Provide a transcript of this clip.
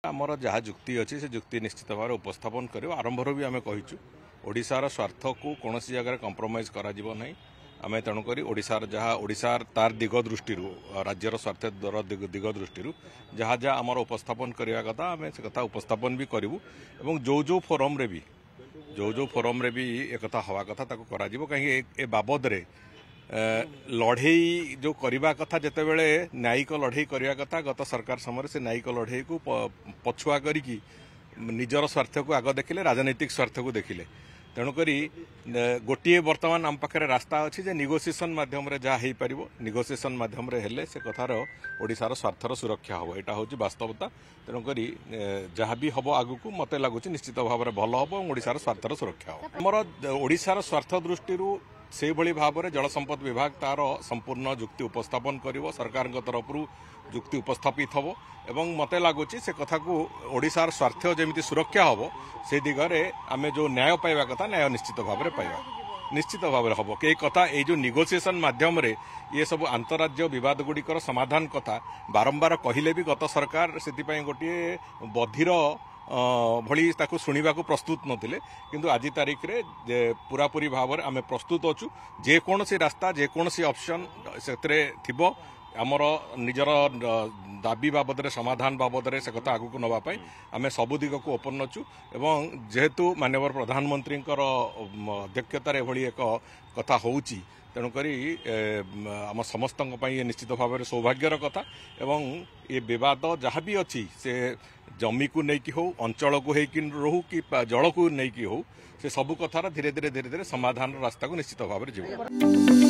आमर जहाँ जुक्ति अच्छी से जुक्ति निश्चित भाव उपस्थापन कर आरंभर भी आम कहीचु ओडिशार स्वार्थ को कौन जगह कंप्रोमाइज करा नहीं आम तेणुक ओडिशार जहाँ ओडिशार तार दिग दृष्टि राज्यर स्वार्थ दिग दृष्टि जहाँ जहाँ आमर उपस्थापन करने कथा आम से कथा उपस्थापन भी करूँ जो फोरम रे भी जो फोरम रे भी एक हवा कथा करा कहीं बाबद रे लड़ई जो करवा कथा जिते बड़े न्यायिक लड़ई करवा कथा गत सरकार समय से न्यायिक लड़ई को पछुआ करी निजर स्वार्थ को आग देखिले राजनैतिक स्वार्थ को देखिले तेणुक गोटे बर्तमान आम पाखे रास्ता अच्छी जे निगोसिएसन मध्यम जहाँ हो पार निगोसिएसन मध्यम हेले से कथार ओडिशार स्वार्थर सुरक्षा हम यहाँ हूँ वास्तवता तेणुक जहाँ भी हम आगू मत लगुच निश्चित भाव में भल हम ओडिशार स्वार्थर सुरक्षा हम आमर ओडिशार स्वार्थ दृष्टि से भली भाव में जल संपद विभाग तार संपूर्ण जुक्ति उपस्थापन करिवो सरकार तरफ जुक्ति उपस्थापित हम एवं मत लगुच से कथा को ओडिशार स्वार्थ जमी सुरक्षा हम से दिगरे आम जो न्याय पाइबा कथा न्याय निश्चित भाव में पाइबा निश्चित भाव में हम कई कथा ये जो निगोसिएसन माध्यम रे ये सब अंतरराज्य बद गुड़िकर समाधान कथा बारंबार कहले भी गत सरकार से गोटे बधिर भली ताकू शुणा प्रस्तुत नथिले किंतु आज तारीख रे पूरापूरी भाव में आम प्रस्तुत अच्छु जेकोसी रास्ता जेकोसी ऑप्शन से थिबो आमर निजर दाबी बाबद समाधान बाबद से कथा आगू नापी आम सबु दिग को ओपन अच्छु एवं जेहेतु माननीय प्रधानमंत्री अध्यक्षतार भली एक कथा होउची तेणुक आम समस्त ये निश्चित भाव में सौभाग्यर कथा एवं ये विवाद जहाँ भी अच्छी से जमी को लेकिन हो अंचल को रहू कि जल को लेकिन हो से सबू कथार धीरे धीरे समाधान रास्ता को निश्चित भाव में जीव।